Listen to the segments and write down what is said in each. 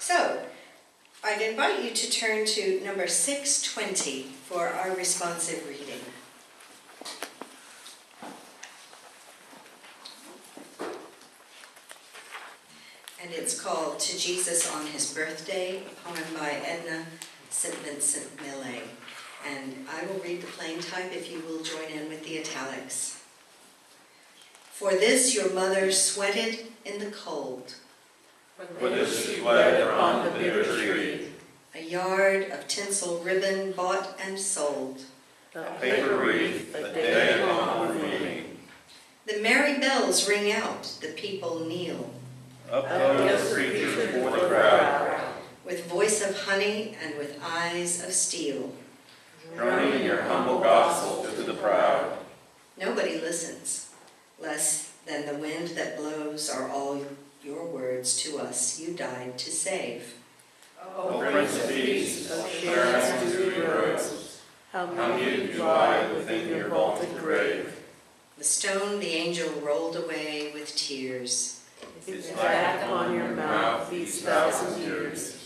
So, I'd invite you to turn to number 620 for our responsive reading. And it's called To Jesus on His Birthday, a poem by Edna St. Vincent Millay. And I will read the plain type if you will join in with the italics. For this your mother sweated in the cold. For this she bled upon the bitter tree. A yard of tinsel ribbon bought and sold. A paper wreath, a day long for me. The merry bells ring out, the people kneel. Up goes the preacher before the crowd, with voice of honey and with eyes of steel. droning your humble gospel to the proud. Nobody listens. Less than the wind that blows are all your words to us you died to save. O Prince of Peace, O Sharon's dewy rose, how mute you lie within your vaulted grave. The stone the angel rolled away with tears. It's back on your mouth these 1,000 years.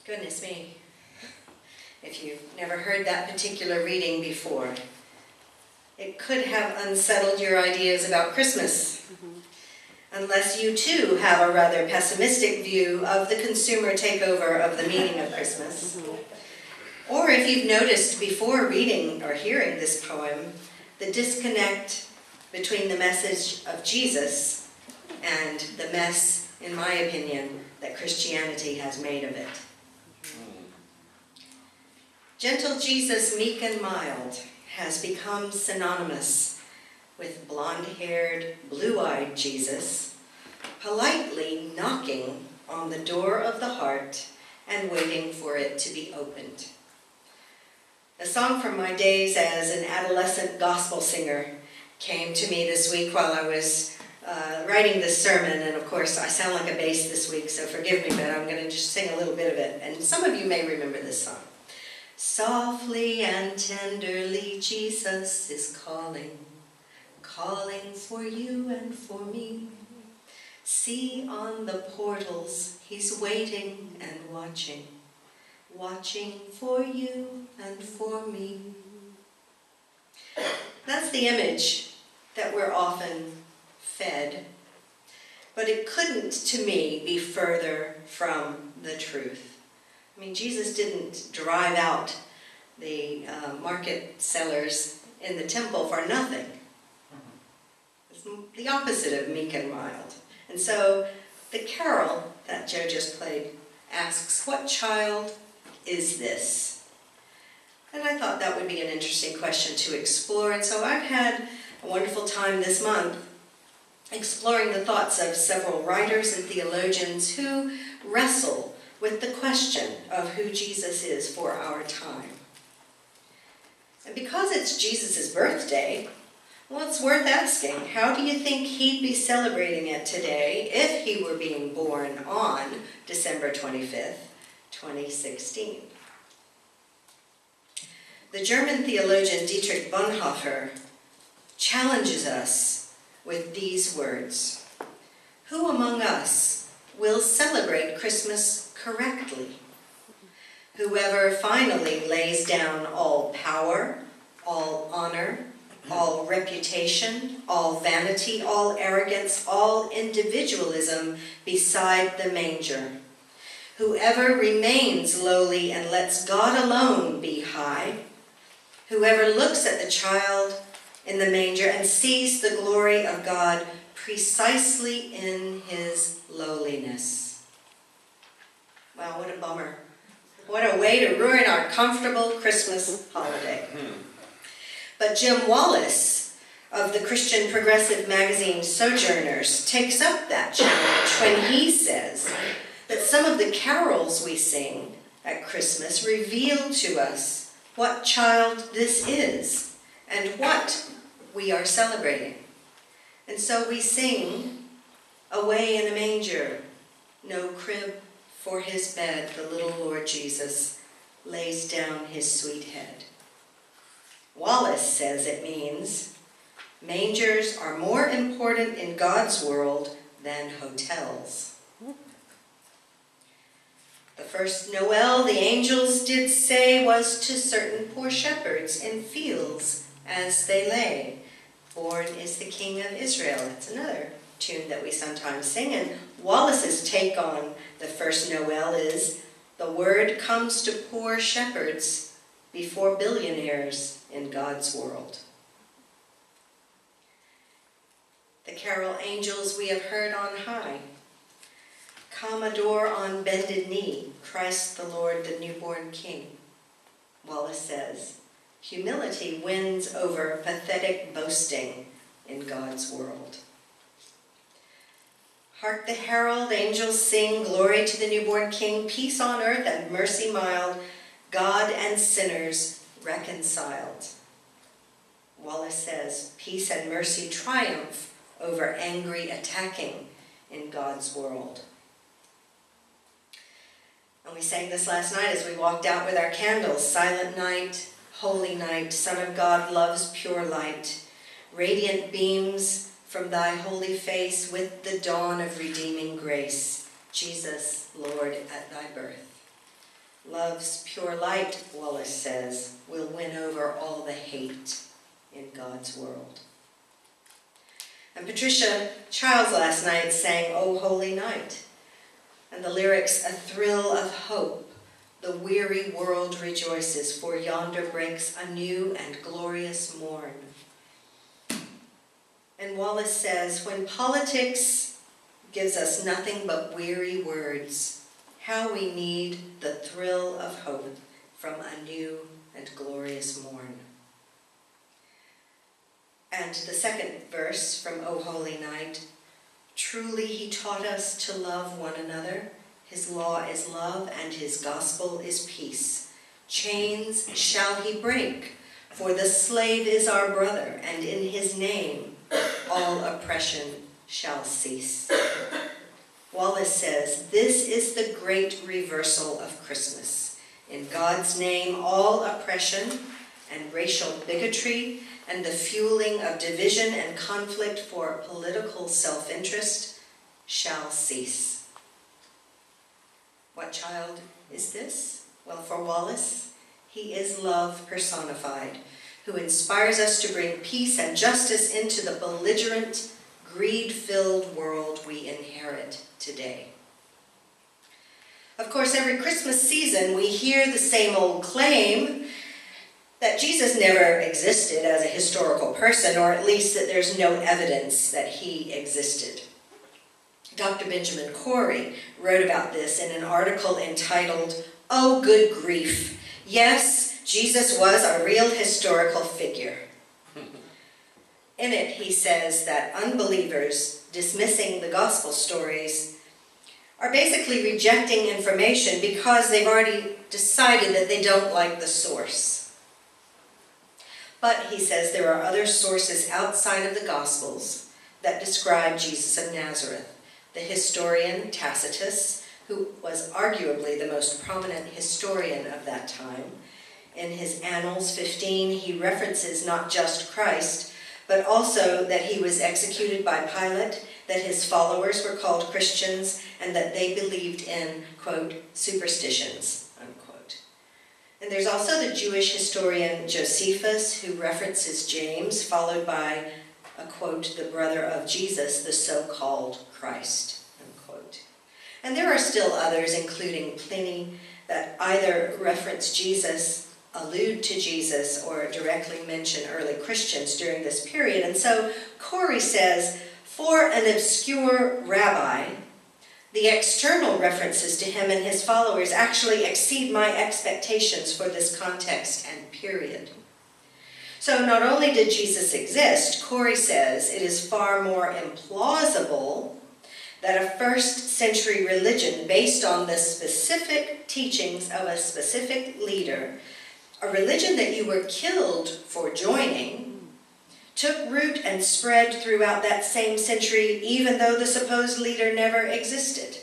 Goodness me, if you've never heard that particular reading before, it could have unsettled your ideas about Christmas, unless you too have a rather pessimistic view of the consumer takeover of the meaning of Christmas. Or if you've noticed before reading or hearing this poem, the disconnect between the message of Jesus and the mess, in my opinion, that Christianity has made of it. Gentle Jesus, meek and mild, has become synonymous with blonde-haired, blue-eyed Jesus, politely knocking on the door of the heart and waiting for it to be opened. A song from my days as an adolescent gospel singer came to me this week while I was writing this sermon, and of course I sound like a bass this week, so forgive me, but I'm going to just sing a little bit of it, and some of you may remember this song. Softly and tenderly Jesus is calling, calling for you and for me. See on the portals he's waiting and watching, watching for you and for me. That's the image that we're often fed, but it couldn't, to me, be further from the truth. I mean, Jesus didn't drive out the market sellers in the temple for nothing. It's the opposite of meek and mild. And so the carol that Joe just played asks, what child is this? And I thought that would be an interesting question to explore. And so I've had a wonderful time this month exploring the thoughts of several writers and theologians who wrestle with the question of who Jesus is for our time. And because it's Jesus' birthday, well, it's worth asking, how do you think he'd be celebrating it today if he were being born on December 25th, 2016? The German theologian Dietrich Bonhoeffer challenges us with these words: who among us will celebrate Christmas correctly? Whoever finally lays down all power, all honor, all reputation, all vanity, all arrogance, all individualism beside the manger. Whoever remains lowly and lets God alone be high. Whoever looks at the child in the manger and sees the glory of God precisely in his lowliness. Wow, what a bummer. What a way to ruin our comfortable Christmas holiday. But Jim Wallace of the Christian progressive magazine Sojourners takes up that challenge when he says that some of the carols we sing at Christmas reveal to us what child this is and what we are celebrating. And so we sing, away in a manger, no crib for his bed, the little Lord Jesus lays down his sweet head. Wallace says it means, mangers are more important in God's world than hotels. The first Noel, the angels did say, was to certain poor shepherds in fields as they lay. Born is the King of Israel. That's another tune that we sometimes sing. And Wallace's take on the first Noel is, the word comes to poor shepherds before billionaires in God's world. The carol angels we have heard on high. Come adore on bended knee, Christ the Lord, the newborn King. Wallace says, humility wins over pathetic boasting in God's world. Hark the herald angels sing, glory to the newborn King, peace on earth and mercy mild, God and sinners reconciled. Wallace says, peace and mercy triumph over angry attacking in God's world. And we sang this last night as we walked out with our candles. Silent night, holy night, Son of God loves pure light. Radiant beams from thy holy face with the dawn of redeeming grace. Jesus, Lord, at thy birth. Love's pure light, Wallace says, will win over all the hate in God's world. And Patricia Childs last night sang, O Holy Night. And the lyrics, a thrill of hope, the weary world rejoices, for yonder breaks a new and glorious morn. And Wallace says, when politics gives us nothing but weary words, how we need the thrill of hope from a new and glorious morn. And the second verse from O Holy Night, truly he taught us to love one another. His law is love and his gospel is peace. Chains shall he break, for the slave is our brother, and in his name all oppression shall cease. Wallace says, this is the great reversal of Christmas. In God's name, all oppression and racial bigotry and the fueling of division and conflict for political self-interest shall cease. What child is this? Well, for Wallace, he is love personified, who inspires us to bring peace and justice into the belligerent, greed-filled world we inherit today. Of course, every Christmas season we hear the same old claim that Jesus never existed as a historical person, or at least that there's no evidence that he existed. Dr. Benjamin Corey wrote about this in an article entitled, Oh, Good Grief. Yes, Jesus was a real historical figure. In it, he says that unbelievers dismissing the gospel stories are basically rejecting information because they've already decided that they don't like the source. But, he says, there are other sources outside of the Gospels that describe Jesus of Nazareth. The historian Tacitus, who was arguably the most prominent historian of that time, in his Annals 15, he references not just Christ, but also that he was executed by Pilate, that his followers were called Christians, and that they believed in, quote, superstitions, unquote. And there's also the Jewish historian Josephus, who references James, followed by a quote, the brother of Jesus, the so-called Christ, unquote. And there are still others, including Pliny, that either reference Jesus, allude to Jesus, or directly mention early Christians during this period. And so Corey says, for an obscure rabbi, the external references to him and his followers actually exceed my expectations for this context and period. So not only did Jesus exist, Corey says it is far more implausible that a first century religion based on the specific teachings of a specific leader, a religion that you were killed for joining, took root and spread throughout that same century, even though the supposed leader never existed.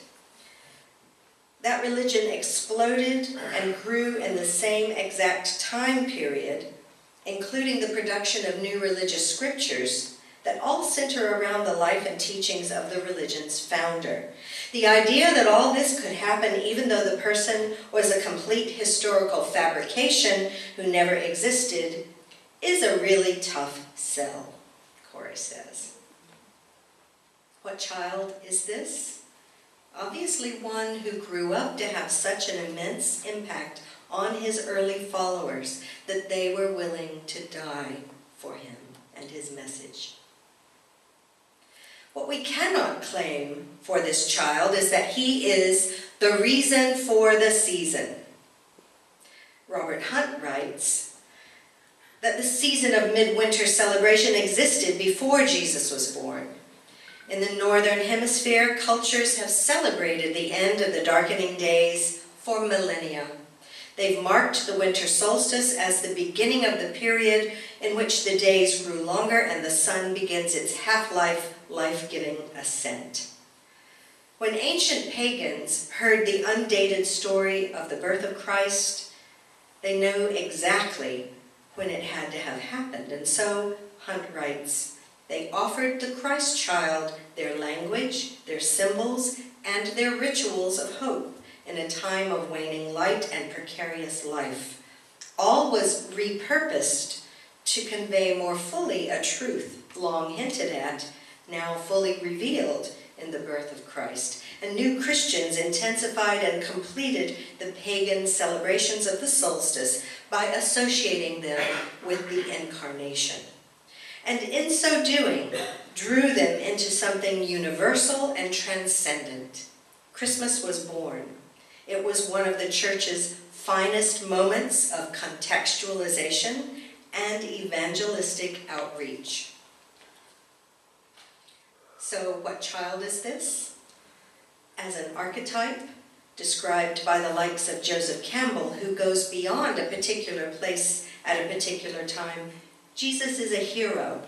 That religion exploded and grew in the same exact time period, including the production of new religious scriptures that all center around the life and teachings of the religion's founder. The idea that all this could happen even though the person was a complete historical fabrication who never existed is a really tough sell, Corey says. What child is this? Obviously one who grew up to have such an immense impact on his early followers that they were willing to die for him and his message. What we cannot claim for this child is that he is the reason for the season. Robert Hunt writes that the season of midwinter celebration existed before Jesus was born. In the northern hemisphere, cultures have celebrated the end of the darkening days for millennia. They've marked the winter solstice as the beginning of the period in which the days grew longer and the sun begins its half-life, life-giving ascent. When ancient pagans heard the undated story of the birth of Christ, they knew exactly when it had to have happened. And so, Hunt writes, they offered the Christ child their language, their symbols, and their rituals of hope in a time of waning light and precarious life. All was repurposed to convey more fully a truth long hinted at, now fully revealed in the birth of Christ. And new Christians intensified and completed the pagan celebrations of the solstice by associating them with the incarnation. And in so doing, drew them into something universal and transcendent. Christmas was born. It was one of the church's finest moments of contextualization and evangelistic outreach. So what child is this? As an archetype, described by the likes of Joseph Campbell, who goes beyond a particular place at a particular time, Jesus is a hero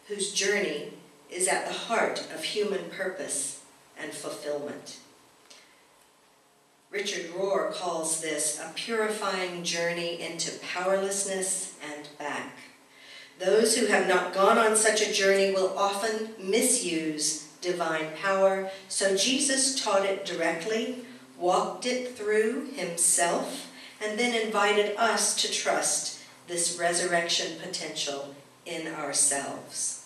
whose journey is at the heart of human purpose and fulfillment. Richard Rohr calls this a purifying journey into powerlessness and back. Those who have not gone on such a journey will often misuse divine power, so Jesus taught it directly, walked it through himself, and then invited us to trust this resurrection potential in ourselves.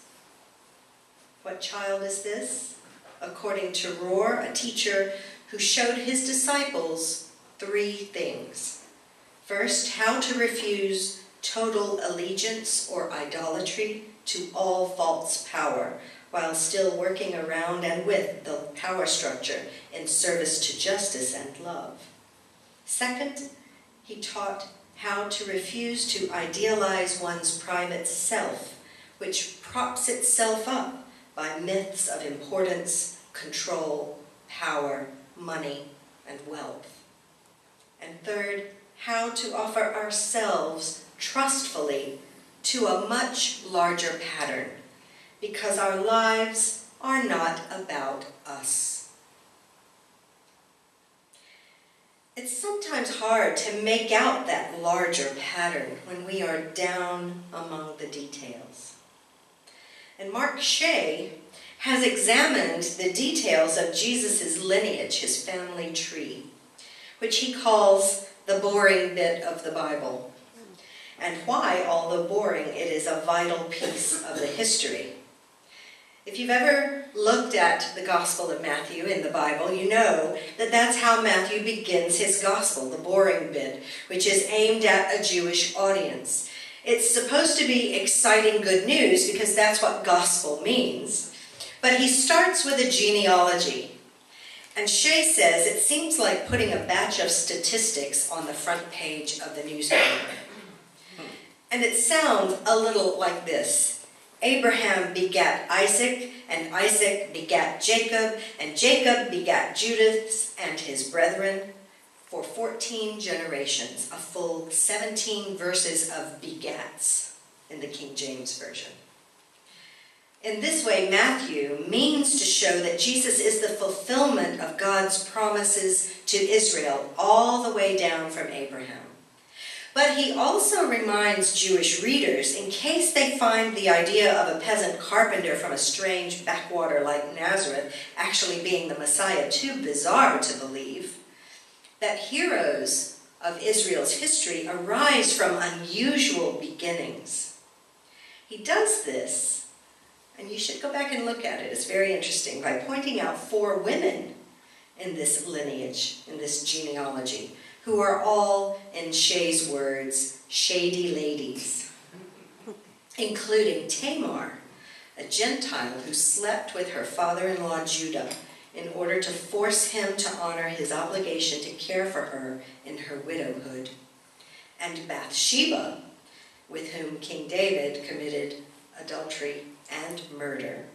What child is this? According to Rohr, a teacher who showed his disciples three things. First, how to refuse total allegiance or idolatry to all false power, while still working around and with the power structure in service to justice and love. Second, he taught how to refuse to idealize one's private self, which props itself up by myths of importance, control, power, money, and wealth. And third, how to offer ourselves trustfully to a much larger pattern, because our lives are not about us. It's sometimes hard to make out that larger pattern when we are down among the details. And Mark Shea has examined the details of Jesus' lineage, his family tree, which he calls the boring bit of the Bible, and why, although boring, it is a vital piece of the history. If you've ever looked at the Gospel of Matthew in the Bible, you know that that's how Matthew begins his Gospel, the boring bit, which is aimed at a Jewish audience. It's supposed to be exciting good news because that's what gospel means, but he starts with a genealogy. And Shea says it seems like putting a batch of statistics on the front page of the newspaper. And it sounds a little like this. Abraham begat Isaac, and Isaac begat Jacob, and Jacob begat Judas and his brethren for 14 generations, a full 17 verses of begats in the King James Version. In this way, Matthew means to show that Jesus is the fulfillment of God's promises to Israel all the way down from Abraham. But he also reminds Jewish readers, in case they find the idea of a peasant carpenter from a strange backwater like Nazareth actually being the Messiah too bizarre to believe, that heroes of Israel's history arise from unusual beginnings. He does this, and you should go back and look at it, it's very interesting, by pointing out 4 women in this lineage, in this genealogy, who are all, in Shay's words, shady ladies, including Tamar, a Gentile who slept with her father-in-law Judah in order to force him to honor his obligation to care for her in her widowhood, and Bathsheba, with whom King David committed adultery and murder.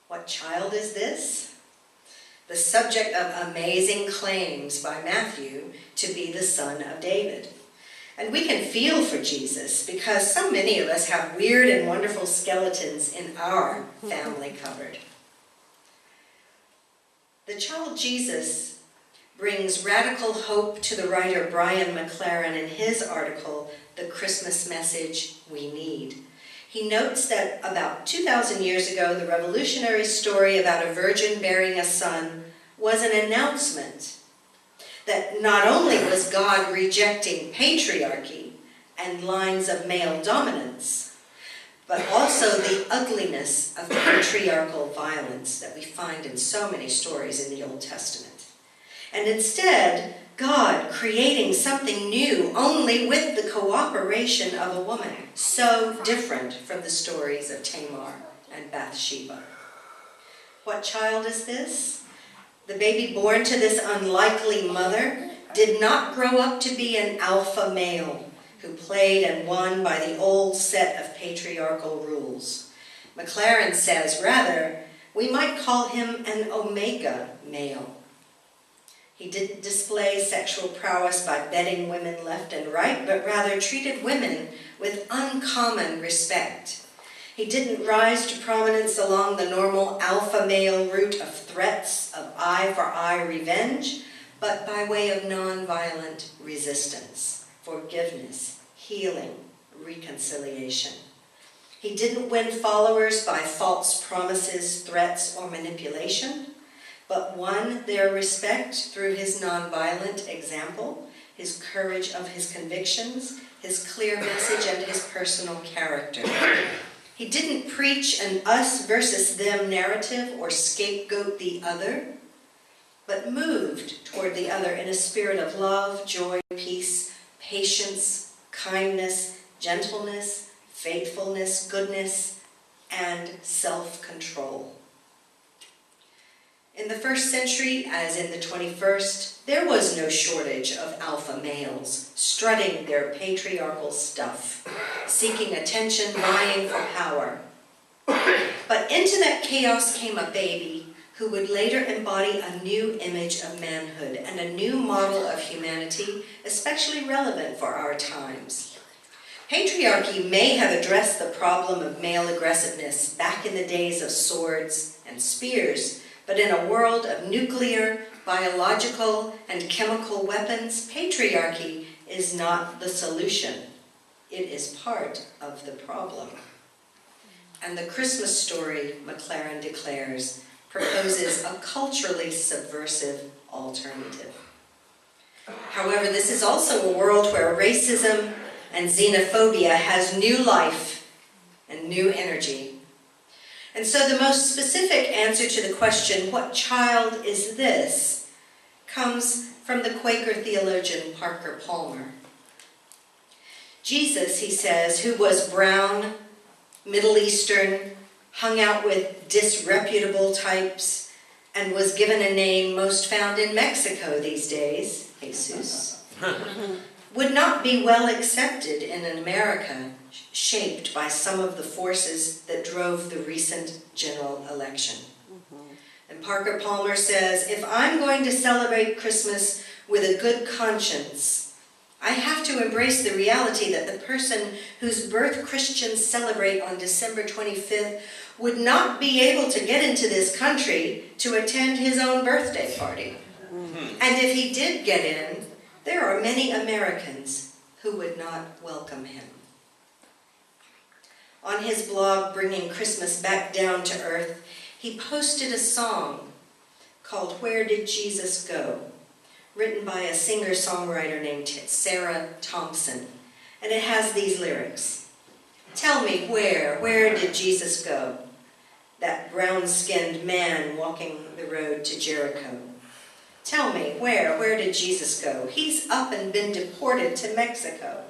What child is this? The subject of amazing claims by Matthew to be the son of David. And we can feel for Jesus because so many of us have weird and wonderful skeletons in our family cupboard. The child Jesus brings radical hope to the writer Brian McLaren in his article, The Christmas Message We Need. He notes that about 2,000 years ago, the revolutionary story about a virgin bearing a son was an announcement that not only was God rejecting patriarchy and lines of male dominance, but also the ugliness of patriarchal violence that we find in so many stories in the Old Testament. And instead, God creating something new only with the cooperation of a woman, so different from the stories of Tamar and Bathsheba. What child is this? The baby born to this unlikely mother did not grow up to be an alpha male who played and won by the old set of patriarchal rules. McLaren says, rather, we might call him an omega male. He didn't display sexual prowess by bedding women left and right, but rather treated women with uncommon respect. He didn't rise to prominence along the normal alpha male route of threats of eye for eye revenge, but by way of nonviolent resistance, forgiveness, healing, reconciliation. He didn't win followers by false promises, threats, or manipulation, but won their respect through his nonviolent example, his courage of his convictions, his clear message, and his personal character. He didn't preach an us versus them narrative or scapegoat the other, but moved toward the other in a spirit of love, joy, peace, patience, kindness, gentleness, faithfulness, goodness, and self-control. In the first century, as in the 21st, there was no shortage of alpha males strutting their patriarchal stuff, seeking attention, vying for power. But into that chaos came a baby who would later embody a new image of manhood and a new model of humanity, especially relevant for our times. Patriarchy may have addressed the problem of male aggressiveness back in the days of swords and spears, but in a world of nuclear, biological, and chemical weapons, patriarchy is not the solution. It is part of the problem. And the Christmas story, McLaren declares, proposes a culturally subversive alternative. However, this is also a world where racism and xenophobia has new life and new energy. And so the most specific answer to the question, what child is this, comes from the Quaker theologian Parker Palmer. Jesus, he says, who was brown, Middle Eastern, hung out with disreputable types, and was given a name most found in Mexico these days, Jesus, would not be well accepted in an America shaped by some of the forces that drove the recent general election. And Parker Palmer says, if I'm going to celebrate Christmas with a good conscience, I have to embrace the reality that the person whose birth Christians celebrate on December 25th would not be able to get into this country to attend his own birthday party. And if he did get in, there are many Americans who would not welcome him. On his blog, Bringing Christmas Back Down to Earth, he posted a song called Where Did Jesus Go?, written by a singer-songwriter named Sarah Thompson. And it has these lyrics. Tell me where did Jesus go? That brown-skinned man walking the road to Jericho. Tell me where did Jesus go? He's up and been deported to Mexico.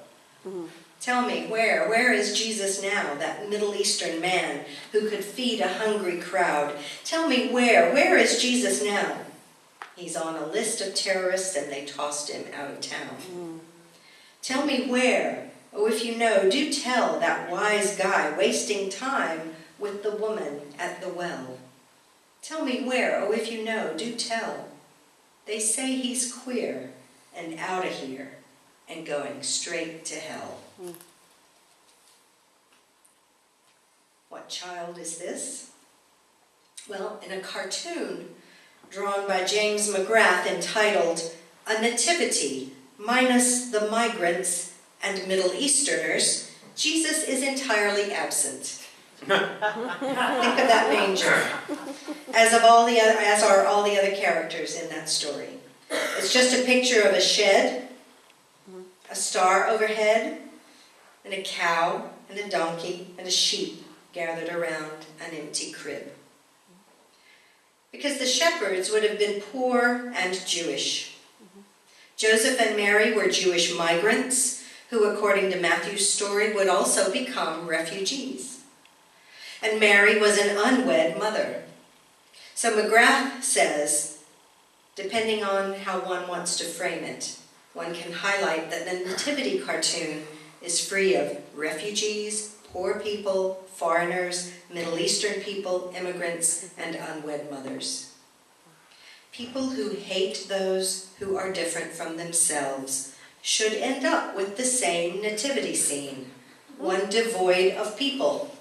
Tell me where is Jesus now, that Middle Eastern man who could feed a hungry crowd? Tell me where is Jesus now? He's on a list of terrorists and they tossed him out of town. Tell me where, oh if you know, do tell that wise guy wasting time with the woman at the well. Tell me where, oh if you know, do tell. They say he's queer and out of here and going straight to hell. What child is this? Well, in a cartoon drawn by James McGrath entitled A Nativity minus the migrants and Middle Easterners, Jesus is entirely absent. Think of that manger, as are all the other characters in that story. It's just a picture of a shed, a star overhead, and a cow, and a donkey, and a sheep gathered around an empty crib. Because the shepherds would have been poor and Jewish. Joseph and Mary were Jewish migrants who, according to Matthew's story, would also become refugees. And Mary was an unwed mother. So McGrath says, depending on how one wants to frame it, one can highlight that the nativity cartoon is free of refugees, poor people, foreigners, Middle Eastern people, immigrants, and unwed mothers. People who hate those who are different from themselves should end up with the same nativity scene, one devoid of people,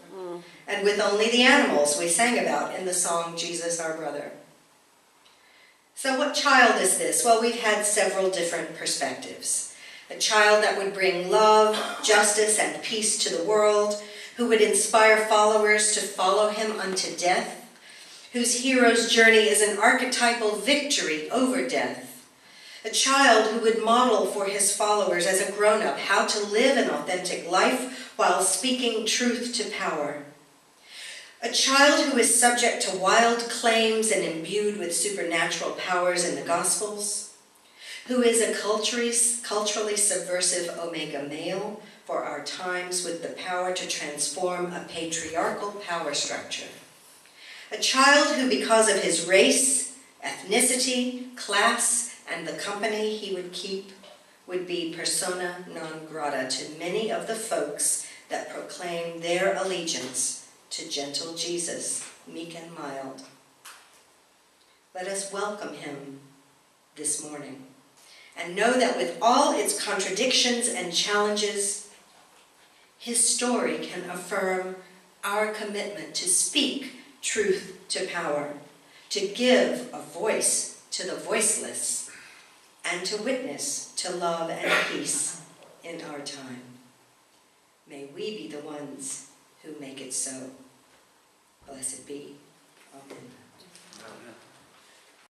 and with only the animals we sang about in the song, Jesus Our Brother. So what child is this? Well, we've had several different perspectives. A child that would bring love, justice, and peace to the world, who would inspire followers to follow him unto death, whose hero's journey is an archetypal victory over death. A child who would model for his followers as a grown-up how to live an authentic life while speaking truth to power. A child who is subject to wild claims and imbued with supernatural powers in the Gospels, who is a culturally subversive omega male for our times with the power to transform a patriarchal power structure. A child who, because of his race, ethnicity, class, and the company he would keep, would be persona non grata to many of the folks that proclaim their allegiance to gentle Jesus, meek and mild. Let us welcome him this morning and know that with all its contradictions and challenges, his story can affirm our commitment to speak truth to power, to give a voice to the voiceless, and to witness to love and peace in our time. May we be the ones who make it so. Blessed be. Amen. Amen.